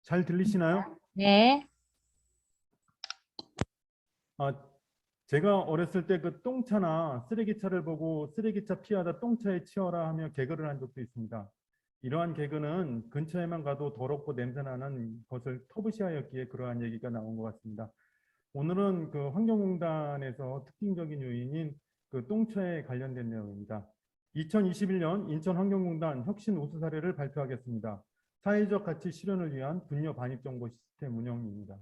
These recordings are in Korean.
잘 들리시나요? 네. 아, 제가 어렸을 때 그 똥차나 쓰레기차를 보고 쓰레기차 피하다 똥차에 치여라 하며 개그를 한 적도 있습니다. 이러한 개그는 근처에만 가도 더럽고 냄새나는 것을 터부시하였기에 그러한 얘기가 나온 것 같습니다. 오늘은 그 환경공단에서 특징적인 요인인 그 똥차에 관련된 내용입니다. 2021년 인천환경공단 혁신 우수 사례를 발표하겠습니다. 사회적 가치 실현을 위한 분뇨 반입 정보 시스템 운영입니다.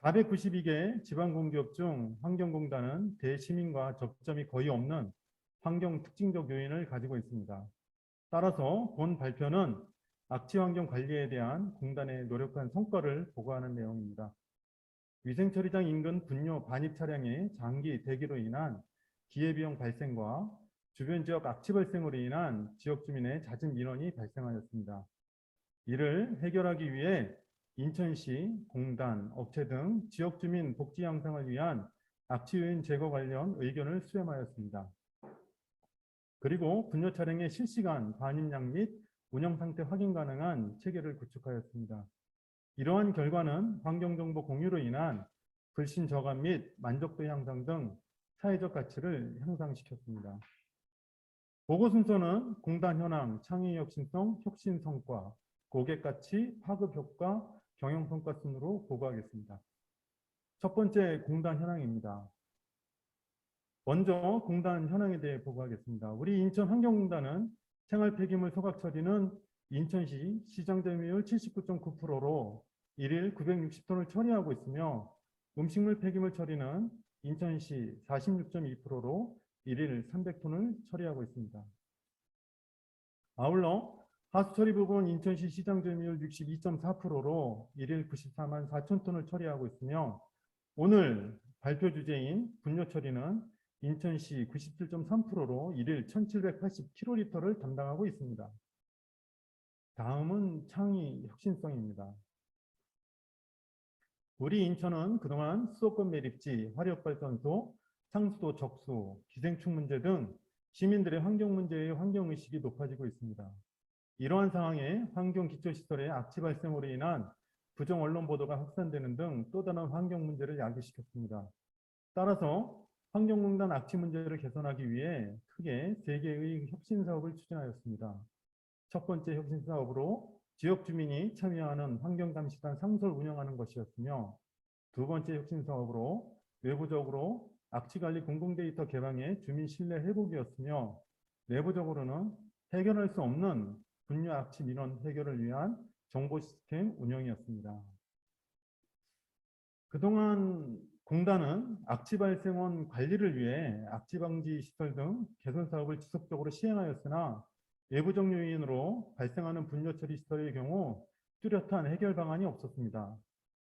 492개 지방공기업 중 환경공단은 대시민과 접점이 거의 없는 환경 특징적 요인을 가지고 있습니다. 따라서 본 발표는 악취환경 관리에 대한 공단의 노력한 성과를 보고하는 내용입니다. 위생처리장 인근 분뇨 반입 차량의 장기 대기로 인한 기회비용 발생과 주변 지역 악취 발생으로 인한 지역 주민의 잦은 민원이 발생하였습니다. 이를 해결하기 위해 인천시, 공단, 업체 등 지역 주민 복지 향상을 위한 악취 요인 제거 관련 의견을 수렴하였습니다. 그리고 분뇨 차량의 실시간 반입량 및 운영 상태 확인 가능한 체계를 구축하였습니다. 이러한 결과는 환경정보 공유로 인한 불신 저감 및 만족도 향상 등 사회적 가치를 향상시켰습니다. 보고 순서는 공단 현황, 창의 혁신성, 혁신 성과, 고객 가치, 파급 효과, 경영 성과 순으로 보고하겠습니다. 첫 번째 공단 현황입니다. 먼저 공단 현황에 대해 보고하겠습니다. 우리 인천 환경공단은 생활 폐기물 소각 처리는 인천시 시장 점유율 79.9%로 일일 960톤을 처리하고 있으며 음식물 폐기물 처리는 인천시 46.2%로 일일 300톤을 처리하고 있습니다. 아울러 하수 처리 부분 인천시 시장 점유율 62.4%로 일일 94만 4천 톤을 처리하고 있으며 오늘 발표 주제인 분뇨 처리는 인천시 97.3%로 일일 1780kL를 담당하고 있습니다. 다음은 창의 혁신성입니다. 우리 인천은 그동안 수도권 매립지, 화력발전소, 상수도 적수, 기생충 문제 등 시민들의 환경 문제의 환경의식이 높아지고 있습니다. 이러한 상황에 환경기초시설의 악취 발생으로 인한 부정 언론 보도가 확산되는 등 또 다른 환경 문제를 야기시켰습니다. 따라서 환경공단 악취 문제를 개선하기 위해 크게 3개의 혁신 사업을 추진하였습니다. 첫 번째 혁신 사업으로 지역 주민이 참여하는 환경감시단 상소를 운영하는 것이었으며 두 번째 혁신 사업으로 외부적으로 악취관리 공공데이터 개방의 주민 신뢰 회복이었으며 내부적으로는 해결할 수 없는 분뇨 악취 민원 해결을 위한 정보 시스템 운영이었습니다. 그동안 공단은 악취 발생원 관리를 위해 악취 방지 시설 등 개선 사업을 지속적으로 시행하였으나 외부적 요인으로 발생하는 분뇨 처리 시설의 경우 뚜렷한 해결 방안이 없었습니다.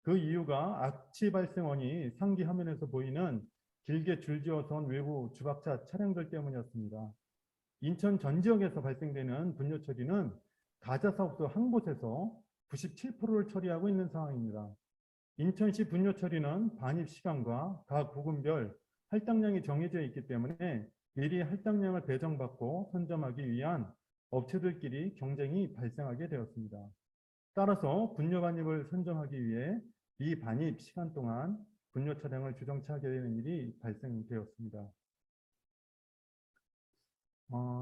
그 이유가 악취 발생원이 상기 화면에서 보이는 길게 줄지어서 온 외부 주박차 차량들 때문이었습니다. 인천 전 지역에서 발생되는 분뇨 처리는 가자 사업소 한 곳에서 97%를 처리하고 있는 상황입니다. 인천시 분뇨 처리는 반입 시간과 각 구금별 할당량이 정해져 있기 때문에 미리 할당량을 배정받고 선점하기 위한 업체들끼리 경쟁이 발생하게 되었습니다. 따라서 분뇨 반입을 선점하기 위해 미반입 시간 동안 분뇨 차량을 주정차하게 되는 일이 발생되었습니다.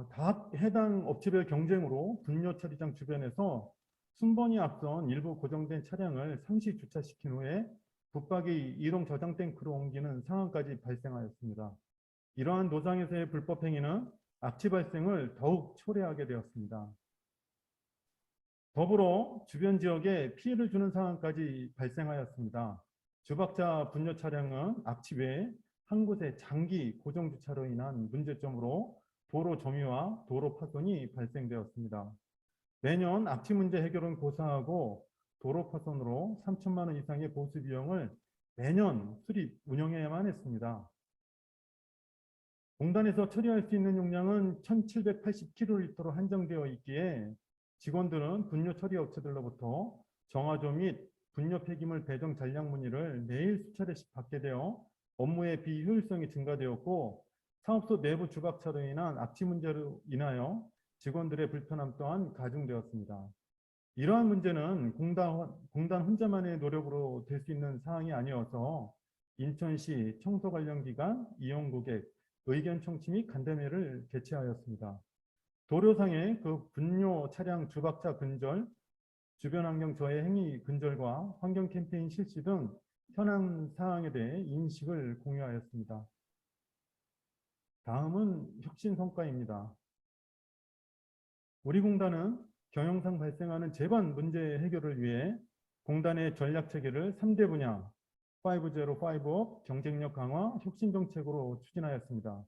각 해당 업체별 경쟁으로 분뇨 처리장 주변에서 순번이 앞선 일부 고정된 차량을 상시 주차시킨 후에 붙박이 이동 저장 탱크로 옮기는 상황까지 발생하였습니다. 이러한 노상에서의 불법 행위는 악취 발생을 더욱 초래하게 되었습니다. 더불어 주변 지역에 피해를 주는 상황까지 발생하였습니다. 주박차 분뇨 차량은 악취 외에 한 곳에 장기 고정 주차로 인한 문제점으로 도로 점유와 도로 파손이 발생되었습니다. 매년 악취 문제 해결은 고사하고 도로 파손으로 3천만 원 이상의 보수 비용을 매년 수립 운영해야만 했습니다. 공단에서 처리할 수 있는 용량은 1780kL로 한정되어 있기에 직원들은 분뇨 처리 업체들로부터 정화조 및 분뇨 폐기물 배정 잔량 문의를 매일 수차례씩 받게 되어 업무의 비효율성이 증가되었고 사업소 내부 주박차로 인한 악취 문제로 인하여 직원들의 불편함 또한 가중되었습니다. 이러한 문제는 공단 혼자만의 노력으로 될 수 있는 사항이 아니어서 인천시 청소 관련 기관, 이용 고객, 의견 청취 및 간담회를 개최하였습니다. 도로상의 그 분뇨 차량 주박차 근절, 주변 환경 저해 행위 근절과 환경 캠페인 실시 등 현안 사항에 대해 인식을 공유하였습니다. 다음은 혁신 성과입니다. 우리 공단은 경영상 발생하는 재반 문제 해결을 위해 공단의 전략 체계를 3대 분야 5.0, 5업, 경쟁력 강화, 혁신 정책으로 추진하였습니다.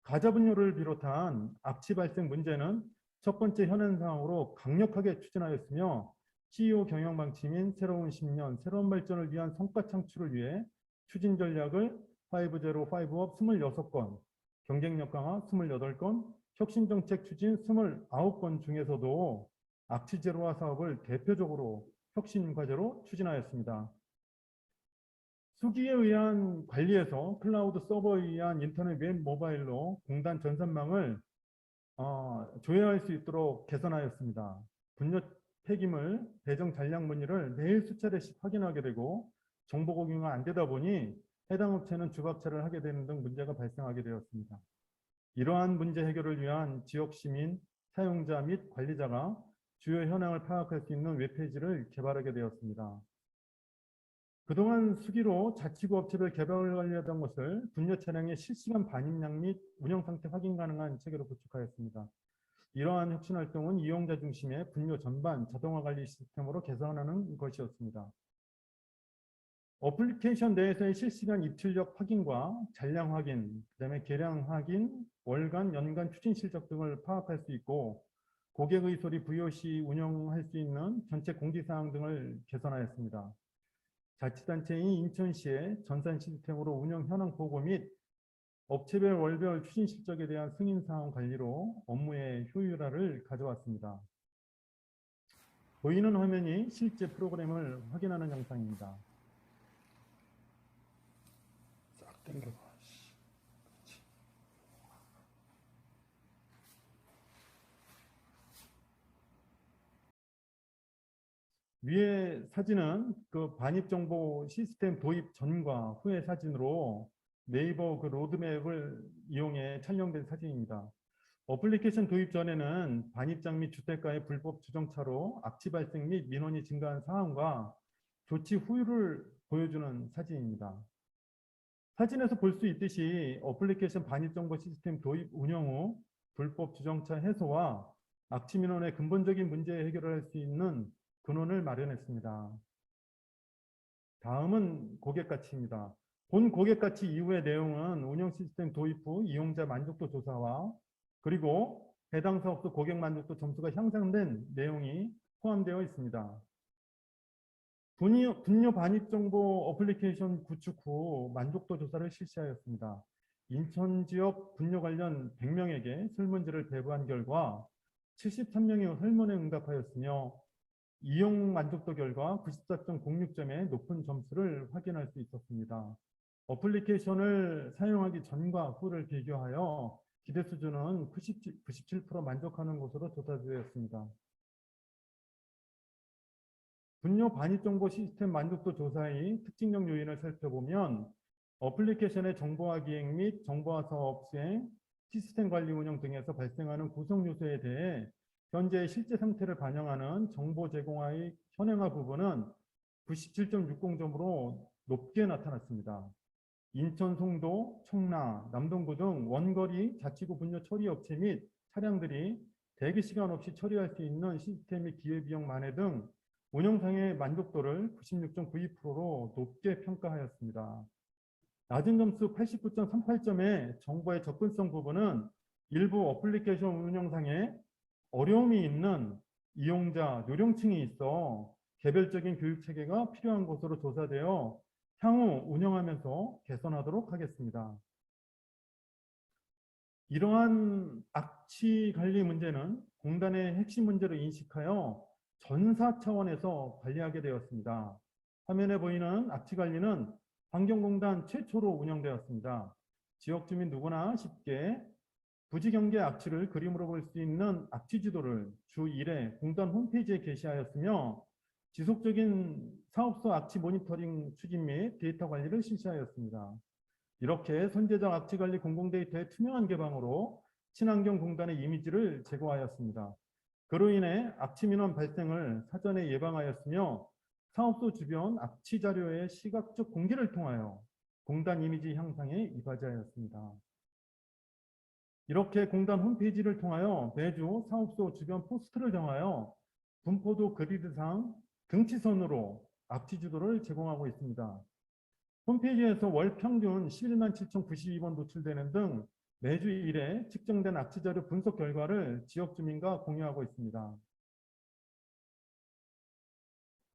가자 분뇨를 비롯한 악취 발생 문제는 첫 번째 현안 사항으로 강력하게 추진하였으며 CEO 경영 방침인 새로운 10년, 새로운 발전을 위한 성과 창출을 위해 추진 전략을 5.0, 5업 26건, 경쟁력 강화 28건, 혁신정책 추진 29건 중에서도 악취 제로화 사업을 대표적으로 혁신 과제로 추진하였습니다. 수기에 의한 관리에서 클라우드 서버에 의한 인터넷 웹 모바일로 공단 전산망을 조회할 수 있도록 개선하였습니다. 분뇨 폐기물 배정 잔량 문의를 매일 수차례씩 확인하게 되고 정보 공유가 안 되다 보니 해당 업체는 주박차를 하게 되는 등 문제가 발생하게 되었습니다. 이러한 문제 해결을 위한 지역 시민, 사용자 및 관리자가 주요 현황을 파악할 수 있는 웹페이지를 개발하게 되었습니다. 그동안 수기로 자치구 업체별 개발 관리하던 것을 분뇨 차량의 실시간 반입량 및 운영 상태 확인 가능한 체계로 구축하였습니다. 이러한 혁신 활동은 이용자 중심의 분뇨 전반 자동화 관리 시스템으로 개선하는 것이었습니다. 어플리케이션 내에서의 실시간 입출력 확인과 잔량 확인, 그다음에 계량 확인, 월간, 연간 추진 실적 등을 파악할 수 있고 고객의 소리 VOC 운영할 수 있는 전체 공지사항 등을 개선하였습니다. 자치단체인 인천시의 전산 시스템으로 운영 현황 보고 및 업체별 월별 추진 실적에 대한 승인사항 관리로 업무의 효율화를 가져왔습니다. 보이는 화면이 실제 프로그램을 확인하는 영상입니다. 싹 당겨봐. 위의 사진은 그 반입정보 시스템 도입 전과 후의 사진으로 네이버 그 로드맵을 이용해 촬영된 사진입니다. 어플리케이션 도입 전에는 반입장 및 주택가의 불법 주정차로 악취 발생 및 민원이 증가한 상황과 조치 후를 보여주는 사진입니다. 사진에서 볼 수 있듯이 어플리케이션 반입정보 시스템 도입 운영 후 불법 주정차 해소와 악취 민원의 근본적인 문제 해결을 할 수 있는 근원을 마련했습니다. 다음은 고객가치입니다. 본 고객가치 이후의 내용은 운영 시스템 도입 후 이용자 만족도 조사와 그리고 해당 사업소 고객 만족도 점수가 향상된 내용이 포함되어 있습니다. 분뇨 반입 정보 어플리케이션 구축 후 만족도 조사를 실시하였습니다. 인천 지역 분뇨 관련 100명에게 설문지를 배부한 결과 73명이 설문에 응답하였으며 이용 만족도 결과 94.06점의 높은 점수를 확인할 수 있었습니다. 어플리케이션을 사용하기 전과 후를 비교하여 기대 수준은 97% 만족하는 것으로 조사되었습니다. 분뇨 반입정보 시스템 만족도 조사의 특징적 요인을 살펴보면 어플리케이션의 정보화 기획 및 정보화 사업 수행, 시스템 관리 운영 등에서 발생하는 구성 요소에 대해 현재의 실제 상태를 반영하는 정보 제공화의 현행화 부분은 97.60점으로 높게 나타났습니다. 인천, 송도, 청라, 남동구 등 원거리 자치구 분뇨 처리 업체 및 차량들이 대기 시간 없이 처리할 수 있는 시스템 및 기회비용 만회 등 운영상의 만족도를 96.92%로 높게 평가하였습니다. 낮은 점수 89.38점의 정보의 접근성 부분은 일부 어플리케이션 운영상에 어려움이 있는 이용자, 요령층이 있어 개별적인 교육 체계가 필요한 것으로 조사되어 향후 운영하면서 개선하도록 하겠습니다. 이러한 악취 관리 문제는 공단의 핵심 문제로 인식하여 전사 차원에서 관리하게 되었습니다. 화면에 보이는 악취 관리는 환경공단 최초로 운영되었습니다. 지역 주민 누구나 쉽게 부지경계 악취를 그림으로 볼 수 있는 악취 지도를 주 1회 공단 홈페이지에 게시하였으며 지속적인 사업소 악취 모니터링 추진 및 데이터 관리를 실시하였습니다. 이렇게 선제적 악취 관리 공공 데이터의 투명한 개방으로 친환경공단의 이미지를 제고하였습니다. 그로 인해 악취 민원 발생을 사전에 예방하였으며 사업소 주변 악취 자료의 시각적 공개를 통하여 공단 이미지 향상에 이바지하였습니다. 이렇게 공단 홈페이지를 통하여 매주 사업소 주변 포스트를 정하여 분포도 그리드상 등치선으로 악취 지도를 제공하고 있습니다. 홈페이지에서 월 평균 11만 7,092번 노출되는 등 매주 1회 측정된 악취 자료 분석 결과를 지역 주민과 공유하고 있습니다.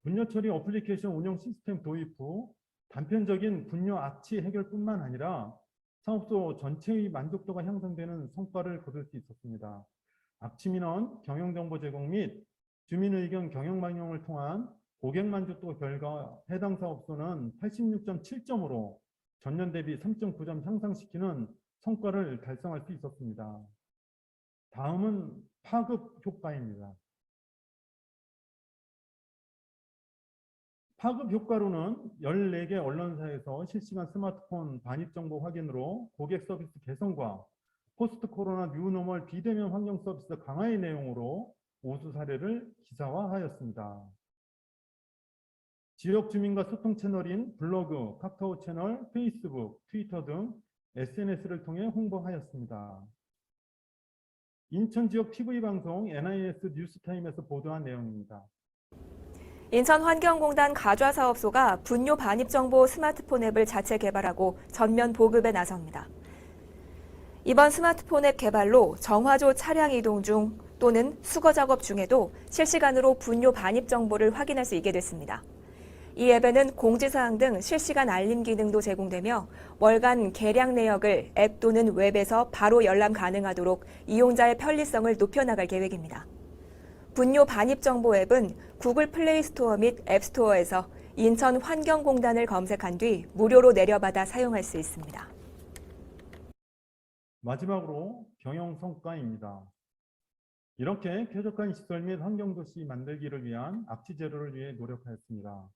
분뇨 처리 어플리케이션 운영 시스템 도입 후 단편적인 분뇨 악취 해결뿐만 아니라 사업소 전체의 만족도가 향상되는 성과를 거둘 수 있었습니다. 악취 민원 경영정보 제공 및 주민 의견 경영 반영을 통한 고객 만족도 결과 해당 사업소는 86.7점으로 전년 대비 3.9점 향상시키는 성과를 달성할 수 있었습니다. 다음은 파급 효과입니다. 파급 효과로는 14개 언론사에서 실시간 스마트폰 반입정보 확인으로 고객 서비스 개선과 포스트 코로나 뉴노멀 비대면 환경 서비스 강화의 내용으로 우수 사례를 기사화하였습니다. 지역 주민과 소통 채널인 블로그, 카카오 채널, 페이스북, 트위터 등 SNS를 통해 홍보하였습니다. 인천 지역 TV 방송 NIS 뉴스타임에서 보도한 내용입니다. 인천환경공단 가좌사업소가 분뇨 반입정보 스마트폰 앱을 자체 개발하고 전면 보급에 나섭니다. 이번 스마트폰 앱 개발로 정화조 차량 이동 중 또는 수거 작업 중에도 실시간으로 분뇨 반입 정보를 확인할 수 있게 됐습니다. 이 앱에는 공지사항 등 실시간 알림 기능도 제공되며 월간 계량 내역을 앱 또는 웹에서 바로 열람 가능하도록 이용자의 편리성을 높여나갈 계획입니다. 분뇨 반입 정보 앱은 구글 플레이 스토어 및 앱스토어에서 인천환경공단을 검색한 뒤 무료로 내려받아 사용할 수 있습니다. 마지막으로 경영 성과입니다. 이렇게 쾌적한 시설 및 환경도시 만들기를 위한 악취 제로를 위해 노력하였습니다.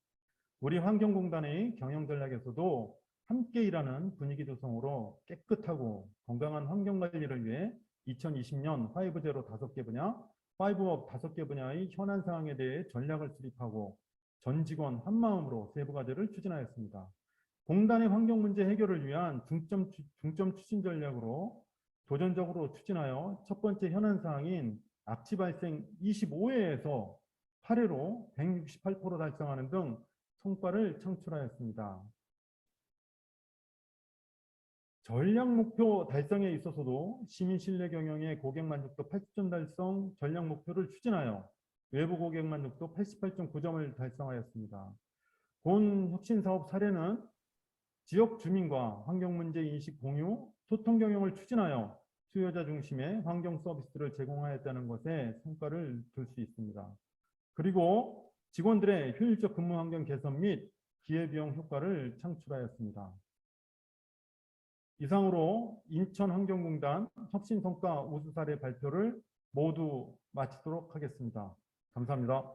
우리 환경공단의 경영 전략에서도 함께 일하는 분위기 조성으로 깨끗하고 건강한 환경관리를 위해 2020년 5제로 5개 분야, 5업 5개 분야의 현안 사항에 대해 전략을 수립하고 전 직원 한마음으로 세부 과제를 추진하였습니다. 공단의 환경 문제 해결을 위한 중점 추진 전략으로 도전적으로 추진하여 첫 번째 현안 사항인 악취 발생 25회에서 8회로 168% 달성하는 등 성과를 창출하였습니다. 전략 목표 달성에 있어서도 시민 신뢰 경영의 고객 만족도 80점 달성 전략 목표를 추진하여 외부 고객 만족도 88.9점을 달성하였습니다. 본 혁신 사업 사례는 지역 주민과 환경 문제 인식 공유, 소통 경영을 추진하여 수요자 중심의 환경 서비스를 제공하였다는 것에 성과를 둘 수 있습니다. 그리고 직원들의 효율적 근무 환경 개선 및 기회비용 효과를 창출하였습니다. 이상으로 인천환경공단 혁신성과 우수 사례 발표를 모두 마치도록 하겠습니다. 감사합니다.